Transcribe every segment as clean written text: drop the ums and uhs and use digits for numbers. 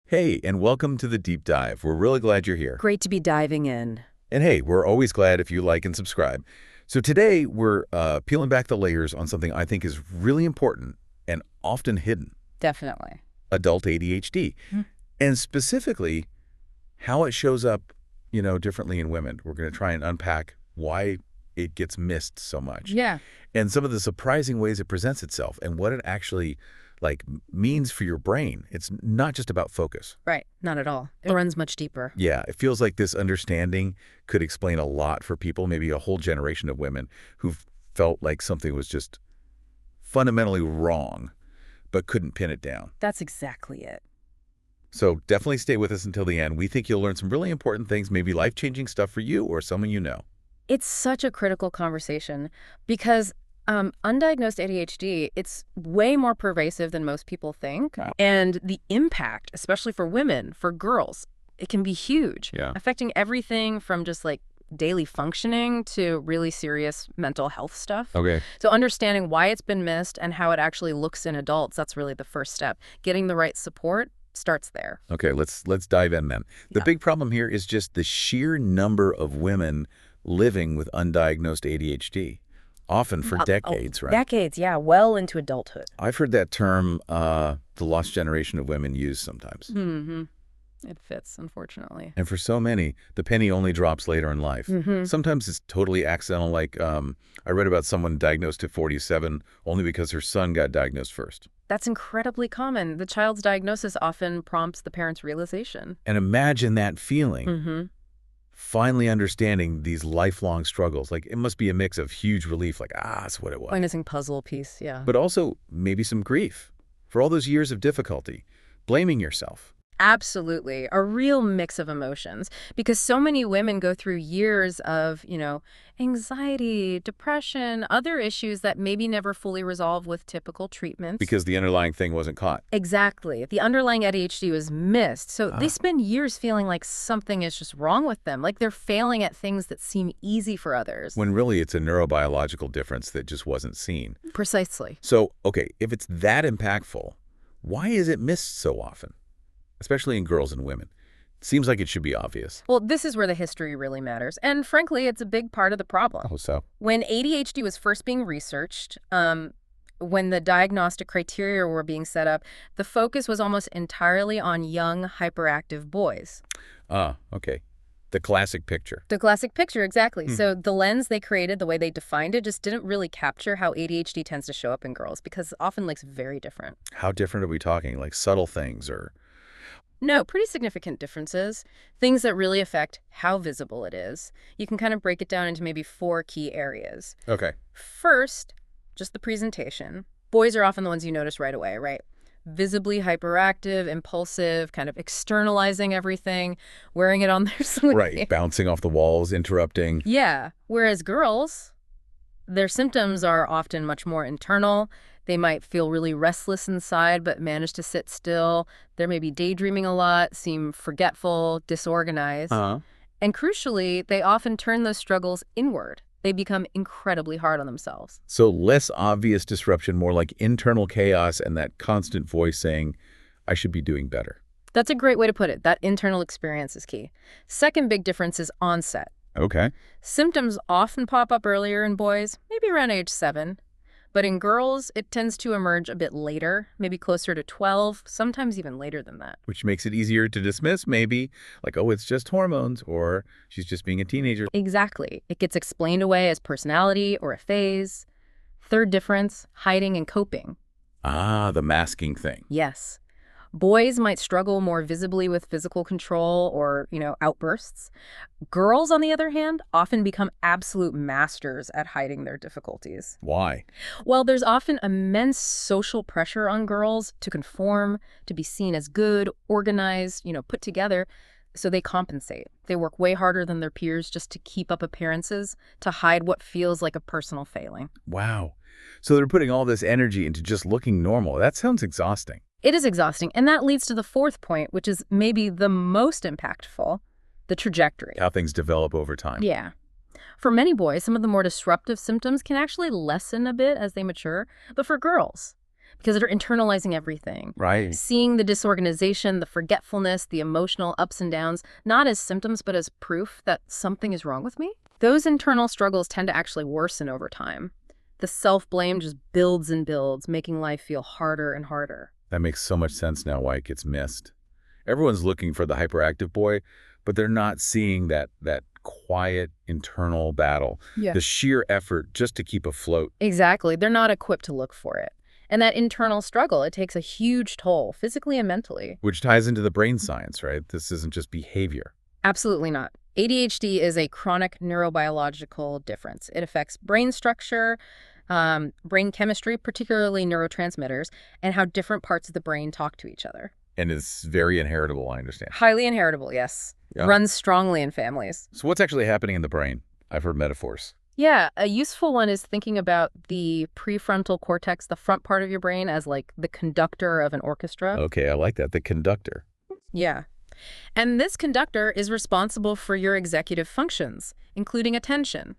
Hey, and welcome to the Deep Dive. We're really glad you're here. Great to be diving in. And hey, we're always glad if you like and subscribe. So today we're peeling back the layers on something I think is really important and often hidden. Definitely. Adult ADHD. And specifically, how it shows up, differently in women. We're going to try and unpack why it gets missed so much. Yeah. And some of the surprising ways it presents itself and what it actually means for your brain. It's not just about focus. Right. Not at all. It runs much deeper. Yeah, it feels like this understanding could explain a lot for people, maybe a whole generation of women who felt like something was just fundamentally wrong, but couldn't pin it down. That's exactly it. So definitely stay with us until the end. We think you'll learn some really important things, maybe life-changing stuff for you or someone you know. It's such a critical conversation because undiagnosed ADHD, it's way more pervasive than most people think. Wow. And the impact, especially for women, for girls, it can be huge. Yeah. Affecting everything from just daily functioning to really serious mental health stuff. Okay. So understanding why it's been missed and how it actually looks in adults, that's really the first step. Getting the right support starts there. Okay, let's dive in then. The Yeah. big problem here is just the sheer number of women living with undiagnosed ADHD, often for decades, right? Decades, yeah, well into adulthood. I've heard that term, the lost generation of women, used sometimes. Mm-hmm. It fits, unfortunately. And for so many, the penny only drops later in life. Mm-hmm. Sometimes it's totally accidental, I read about someone diagnosed at 47 only because her son got diagnosed first. That's incredibly common. The child's diagnosis often prompts the parent's realization. And imagine that feeling. Mm-hmm. Finally understanding these lifelong struggles. It must be a mix of huge relief, that's what it was. Missing puzzle piece, yeah. But also maybe some grief for all those years of difficulty, blaming yourself. Absolutely. A real mix of emotions. Because so many women go through years of, anxiety, depression, other issues that maybe never fully resolve with typical treatments. Because the underlying thing wasn't caught. Exactly. The underlying ADHD was missed. So they spend years feeling like something is just wrong with them, like they're failing at things that seem easy for others. When really it's a neurobiological difference that just wasn't seen. Precisely. So, okay, if it's that impactful, why is it missed so often? Especially in girls and women. Seems like it should be obvious. Well, this is where the history really matters. And frankly, it's a big part of the problem. Oh, so? When ADHD was first being researched, when the diagnostic criteria were being set up, the focus was almost entirely on young, hyperactive boys. Okay. The classic picture. The classic picture, exactly. So the lens they created, the way they defined it, just didn't really capture how ADHD tends to show up in girls, because it often looks very different. How different are we talking? Like subtle things or... No, pretty significant differences. Things that really affect how visible it is. You can kind of break it down into maybe 4 key areas. Okay. First, just the presentation. Boys are often the ones you notice right away, right? Visibly hyperactive, impulsive, kind of externalizing everything, wearing it on their sleeve. Right, bouncing off the walls, interrupting. Yeah, whereas girls, their symptoms are often much more internal. They might feel really restless inside, but manage to sit still. They're maybe daydreaming a lot, seem forgetful, disorganized. And crucially, they often turn those struggles inward. They become incredibly hard on themselves. So less obvious disruption, more like internal chaos and that constant voice saying, I should be doing better. That's a great way to put it. That internal experience is key. Second big difference is onset. Okay. Symptoms often pop up earlier in boys, maybe around age 7. But in girls, it tends to emerge a bit later, maybe closer to 12, sometimes even later than that. Which makes it easier to dismiss, maybe, it's just hormones, or she's just being a teenager. Exactly. It gets explained away as personality or a phase. Third difference, hiding and coping. The masking thing. Yes. Boys might struggle more visibly with physical control or, outbursts. Girls, on the other hand, often become absolute masters at hiding their difficulties. Why? Well, there's often immense social pressure on girls to conform, to be seen as good, organized, put together. So they compensate. They work way harder than their peers just to keep up appearances, to hide what feels like a personal failing. Wow. So they're putting all this energy into just looking normal. That sounds exhausting. It is exhausting, and that leads to the fourth point, which is maybe the most impactful, the trajectory. How things develop over time. Yeah. For many boys, some of the more disruptive symptoms can actually lessen a bit as they mature, but for girls, because they're internalizing everything. Right. Seeing the disorganization, the forgetfulness, the emotional ups and downs, not as symptoms, but as proof that something is wrong with me. Those internal struggles tend to actually worsen over time. The self-blame just builds and builds, making life feel harder and harder. That makes so much sense now why it gets missed. Everyone's looking for the hyperactive boy, but they're not seeing that quiet internal battle, Yeah. the sheer effort just to keep afloat. Exactly. They're not equipped to look for it. And that internal struggle, it takes a huge toll, physically and mentally. Which ties into the brain science, right? This isn't just behavior. Absolutely not. ADHD is a chronic neurobiological difference. It affects brain structure, brain chemistry, particularly neurotransmitters, and how different parts of the brain talk to each other. And it's very inheritable, I understand. Highly inheritable, yes. Yeah. Runs strongly in families. So what's actually happening in the brain? I've heard metaphors. Yeah, a useful one is thinking about the prefrontal cortex, the front part of your brain, as like the conductor of an orchestra. Okay, I like that. The conductor. Yeah. And this conductor is responsible for your executive functions, including attention.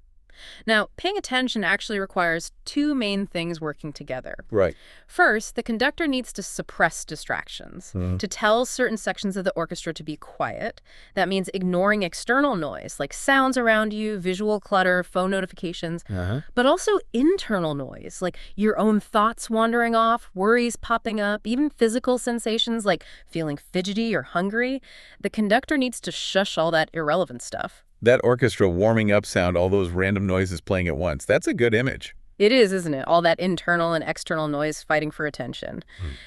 Now, paying attention actually requires two main things working together. Right. First, the conductor needs to suppress distractions, to tell certain sections of the orchestra to be quiet. That means ignoring external noise, like sounds around you, visual clutter, phone notifications, but also internal noise, like your own thoughts wandering off, worries popping up, even physical sensations like feeling fidgety or hungry. The conductor needs to shush all that irrelevant stuff. That orchestra warming up sound, all those random noises playing at once, that's a good image. It is, isn't it? All that internal and external noise fighting for attention.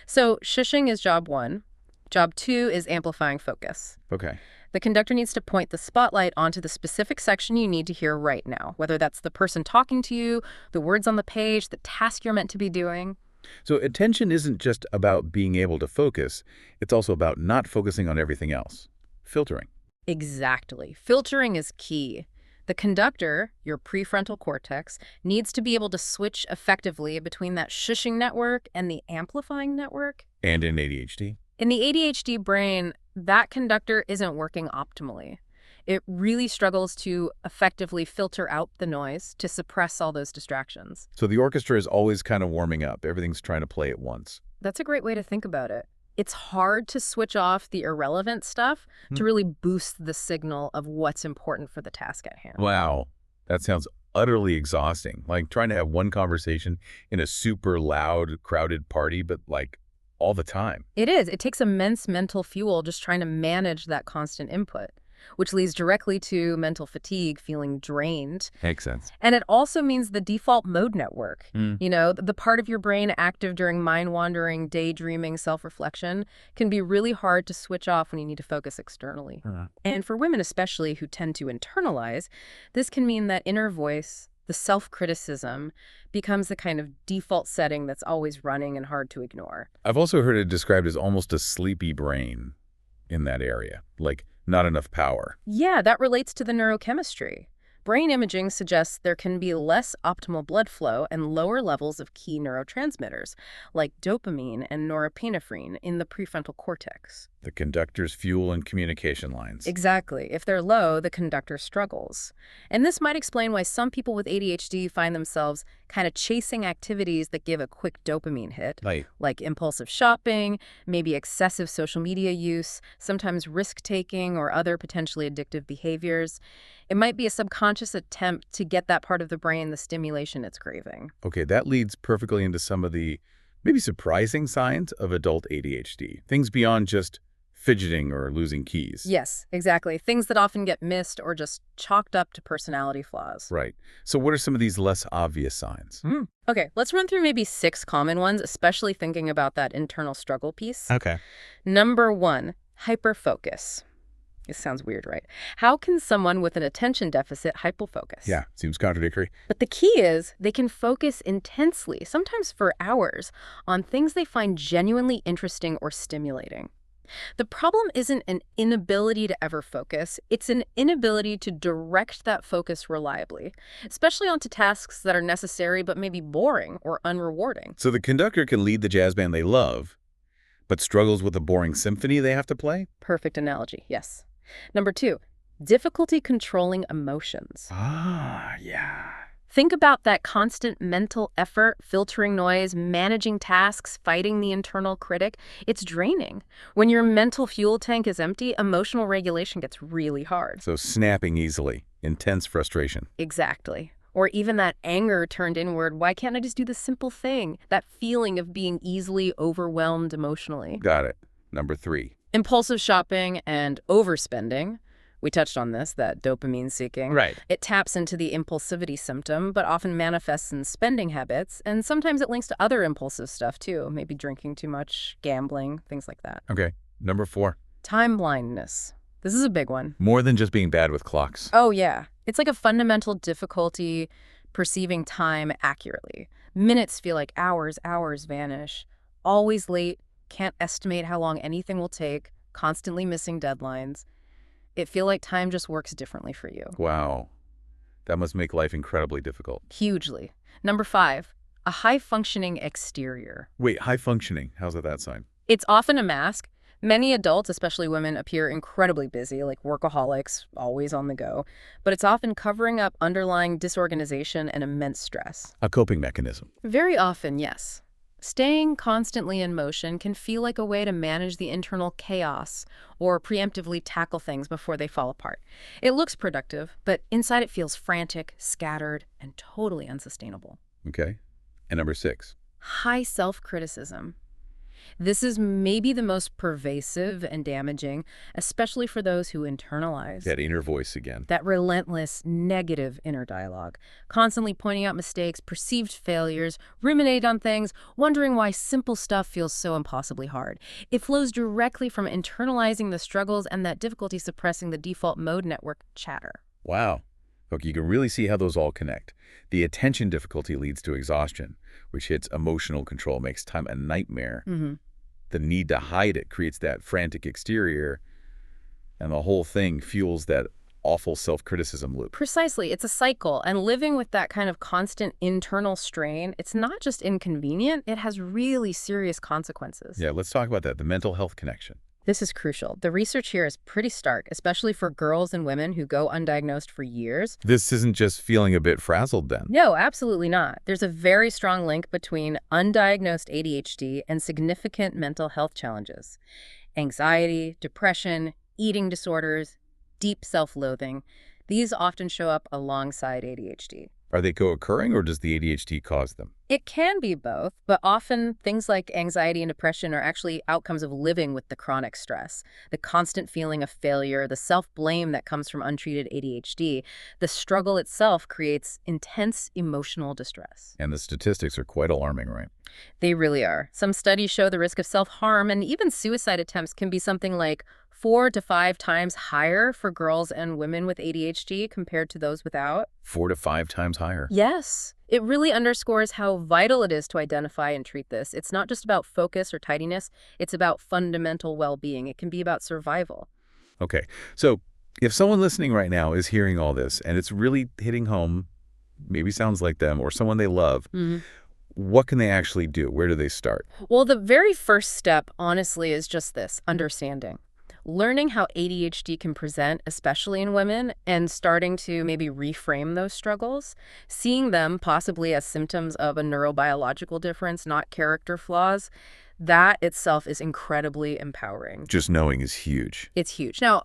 So shushing is job one. Job two is amplifying focus. Okay. The conductor needs to point the spotlight onto the specific section you need to hear right now, whether that's the person talking to you, the words on the page, the task you're meant to be doing. So attention isn't just about being able to focus. It's also about not focusing on everything else. Filtering. Exactly. Filtering is key. The conductor, your prefrontal cortex, needs to be able to switch effectively between that shushing network and the amplifying network. And in ADHD? In the ADHD brain, that conductor isn't working optimally. It really struggles to effectively filter out the noise to suppress all those distractions. So the orchestra is always kind of warming up. Everything's trying to play at once. That's a great way to think about it. It's hard to switch off the irrelevant stuff to really boost the signal of what's important for the task at hand. Wow. That sounds utterly exhausting. Like trying to have one conversation in a super loud, crowded party, but like all the time. It is. It takes immense mental fuel just trying to manage that constant input, which leads directly to mental fatigue, feeling drained. Makes sense. And it also means the default mode network, you know, the part of your brain active during mind-wandering, daydreaming, self-reflection can be really hard to switch off when you need to focus externally. And for women especially who tend to internalize, this can mean that inner voice, the self-criticism, becomes the kind of default setting that's always running and hard to ignore. I've also heard it described as almost a sleepy brain in that area, like not enough power. Yeah, that relates to the neurochemistry. Brain imaging suggests there can be less optimal blood flow and lower levels of key neurotransmitters, like dopamine and norepinephrine in the prefrontal cortex. The conductor's fuel and communication lines. Exactly. If they're low, the conductor struggles. And this might explain why some people with ADHD find themselves kind of chasing activities that give a quick dopamine hit, like impulsive shopping, maybe excessive social media use, sometimes risk-taking or other potentially addictive behaviors. It might be a subconscious attempt to get that part of the brain the stimulation it's craving. Okay, that leads perfectly into some of the maybe surprising signs of adult ADHD. Things beyond just fidgeting or losing keys. Yes, exactly. Things that often get missed or just chalked up to personality flaws. Right. So what are some of these less obvious signs? Okay, let's run through maybe 6 common ones, especially thinking about that internal struggle piece. Okay. Number 1, hyperfocus. This sounds weird, right? How can someone with an attention deficit hypofocus? Yeah, seems contradictory. But the key is they can focus intensely, sometimes for hours, on things they find genuinely interesting or stimulating. The problem isn't an inability to ever focus, it's an inability to direct that focus reliably, especially onto tasks that are necessary but maybe boring or unrewarding. So the conductor can lead the jazz band they love, but struggles with a boring symphony they have to play? Perfect analogy, yes. Number 2, difficulty controlling emotions. Ah, yeah. Think about that constant mental effort, filtering noise, managing tasks, fighting the internal critic. It's draining. When your mental fuel tank is empty, emotional regulation gets really hard. So snapping easily, intense frustration. Exactly. Or even that anger turned inward. Why can't I just do the simple thing? That feeling of being easily overwhelmed emotionally. Got it. Number 3. Impulsive shopping and overspending. We touched on this, that dopamine seeking. Right. It taps into the impulsivity symptom, but often manifests in spending habits, and sometimes it links to other impulsive stuff too, maybe drinking too much, gambling, things like that. Okay. Number 4. Time blindness. This is a big one. More than just being bad with clocks. Oh, yeah. It's like a fundamental difficulty perceiving time accurately. Minutes feel like hours, hours vanish. Always late, can't estimate how long anything will take, constantly missing deadlines. It feels like time just works differently for you. Wow. That must make life incredibly difficult. Hugely. Number 5, a high-functioning exterior. Wait, high functioning. How's that sign? It's often a mask. Many adults, especially women, appear incredibly busy, like workaholics, always on the go. But it's often covering up underlying disorganization and immense stress. A coping mechanism. Very often, yes. Staying constantly in motion can feel like a way to manage the internal chaos or preemptively tackle things before they fall apart. It looks productive, but inside it feels frantic, scattered, and totally unsustainable. Okay. And number 6. High self-criticism. This is maybe the most pervasive and damaging, especially for those who internalize. That inner voice again. That relentless, negative inner dialogue, constantly pointing out mistakes, perceived failures, ruminate on things, wondering why simple stuff feels so impossibly hard. It flows directly from internalizing the struggles and that difficulty suppressing the default mode network chatter. Wow. Look, you can really see how those all connect. The attention difficulty leads to exhaustion, which hits emotional control, makes time a nightmare. The need to hide it creates that frantic exterior, and the whole thing fuels that awful self-criticism loop. Precisely. It's a cycle, and living with that kind of constant internal strain, it's not just inconvenient, it has really serious consequences. Yeah, let's talk about that, the mental health connection. This is crucial. The research here is pretty stark, especially for girls and women who go undiagnosed for years. This isn't just feeling a bit frazzled then. No, absolutely not. There's a very strong link between undiagnosed ADHD and significant mental health challenges. Anxiety, depression, eating disorders, deep self-loathing. These often show up alongside ADHD. Are they co-occurring, or does the ADHD cause them? It can be both, but often things like anxiety and depression are actually outcomes of living with the chronic stress, the constant feeling of failure, the self-blame that comes from untreated ADHD. The struggle itself creates intense emotional distress. And the statistics are quite alarming, right? They really are. Some studies show the risk of self-harm and even suicide attempts can be something like 4 to 5 times higher for girls and women with ADHD compared to those without. 4 to 5 times higher. Yes. It really underscores how vital it is to identify and treat this. It's not just about focus or tidiness. It's about fundamental well-being. It can be about survival. Okay, so if someone listening right now is hearing all this and it's really hitting home, maybe sounds like them or someone they love, what can they actually do? Where do they start? Well, the very first step, honestly, is just this, understanding. Learning how ADHD can present, especially in women, and starting to maybe reframe those struggles, seeing them possibly as symptoms of a neurobiological difference, not character flaws, that itself is incredibly empowering. Just knowing is huge. It's huge. Now,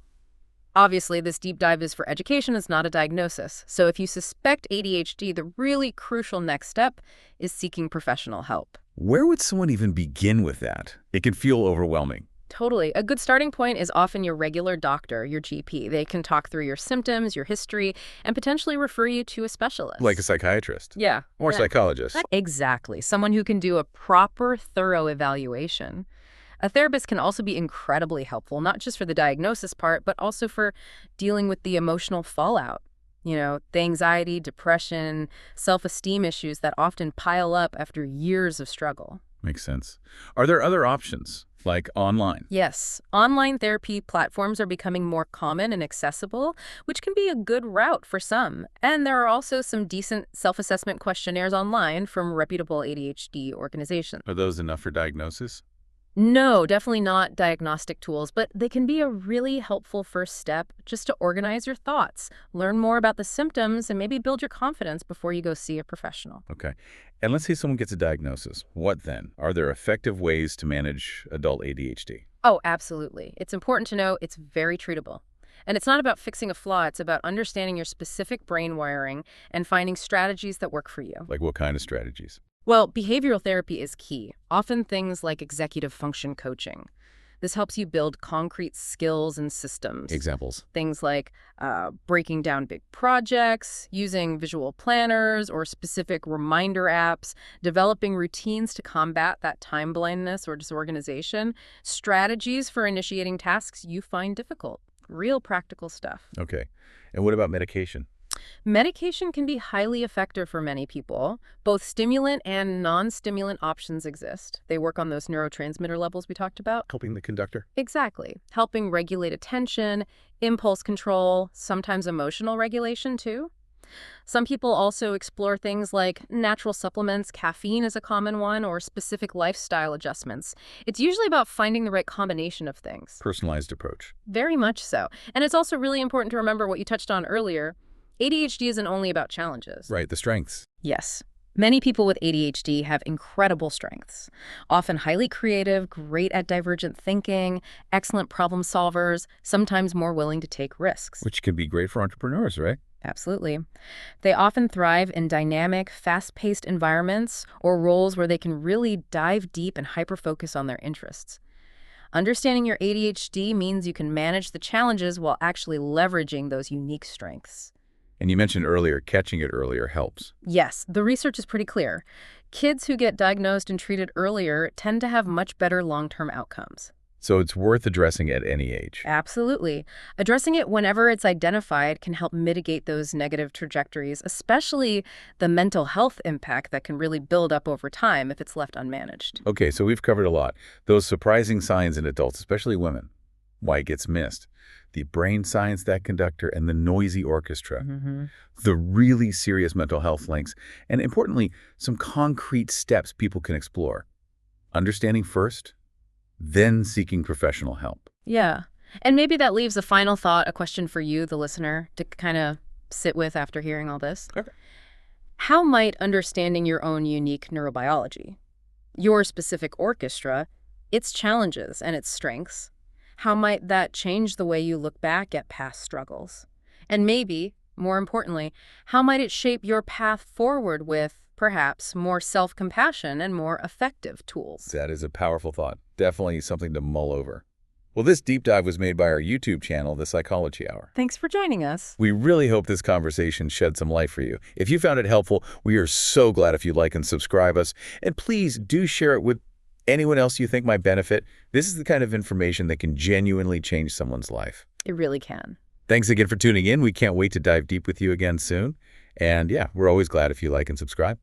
obviously, this deep dive is for education. It's not a diagnosis. So if you suspect ADHD, the really crucial next step is seeking professional help. Where would someone even begin with that? It can feel overwhelming. Totally. A good starting point is often your regular doctor, your GP. They can talk through your symptoms, your history, and potentially refer you to a specialist. Like a psychiatrist. Yeah. Or psychologist. Exactly. Someone who can do a proper, thorough evaluation. A therapist can also be incredibly helpful, not just for the diagnosis part, but also for dealing with the emotional fallout. You know, the anxiety, depression, self-esteem issues that often pile up after years of struggle. Makes sense. Are there other options, like online? Yes. Online therapy platforms are becoming more common and accessible, which can be a good route for some. And there are also some decent self-assessment questionnaires online from reputable ADHD organizations. Are those enough for diagnosis? No, definitely not diagnostic tools, but they can be a really helpful first step just to organize your thoughts, learn more about the symptoms, and maybe build your confidence before you go see a professional. Okay. And let's say someone gets a diagnosis. What then? Are there effective ways to manage adult ADHD? Oh, absolutely. It's important to know it's very treatable. And it's not about fixing a flaw, it's about understanding your specific brain wiring and finding strategies that work for you. Like what kind of strategies? Well, behavioral therapy is key, often things like executive function coaching. This helps you build concrete skills and systems. Examples. Things like breaking down big projects, using visual planners or specific reminder apps, developing routines to combat that time blindness or disorganization, strategies for initiating tasks you find difficult. Real practical stuff. Okay. And what about medication? Medication can be highly effective for many people. Both stimulant and non-stimulant options exist. They work on those neurotransmitter levels we talked about. Helping the conductor? Exactly. Helping regulate attention, impulse control, sometimes emotional regulation too. Some people also explore things like natural supplements, caffeine is a common one, or specific lifestyle adjustments. It's usually about finding the right combination of things. Personalized approach. Very much so. And it's also really important to remember what you touched on earlier. ADHD isn't only about challenges. Right, the strengths. Yes. Many people with ADHD have incredible strengths, often highly creative, great at divergent thinking, excellent problem solvers, sometimes more willing to take risks. Which can be great for entrepreneurs, right? Absolutely. They often thrive in dynamic, fast-paced environments or roles where they can really dive deep and hyper-focus on their interests. Understanding your ADHD means you can manage the challenges while actually leveraging those unique strengths. And you mentioned earlier, catching it earlier helps. Yes, the research is pretty clear. Kids who get diagnosed and treated earlier tend to have much better long-term outcomes. So it's worth addressing at any age. Absolutely. Addressing it whenever it's identified can help mitigate those negative trajectories, especially the mental health impact that can really build up over time if it's left unmanaged. Okay, so we've covered a lot. Those surprising signs in adults, especially women, why it gets missed, the brain science, that conductor, and the noisy orchestra, the really serious mental health links, and importantly, some concrete steps people can explore. Understanding first, then seeking professional help. Yeah. And maybe that leaves a final thought, a question for you, the listener, to kind of sit with after hearing all this. Okay. How might understanding your own unique neurobiology, your specific orchestra, its challenges and its strengths, how might that change the way you look back at past struggles? And maybe, more importantly, how might it shape your path forward with, perhaps, more self-compassion and more effective tools? That is a powerful thought. Definitely something to mull over. Well, this deep dive was made by our YouTube channel, The Psychology Hour. Thanks for joining us. We really hope this conversation shed some light for you. If you found it helpful, we are so glad if you like and subscribe us. And please do share it with anyone else you think might benefit. This is the kind of information that can genuinely change someone's life. It really can. Thanks again for tuning in. We can't wait to dive deep with you again soon. And yeah, we're always glad if you like and subscribe.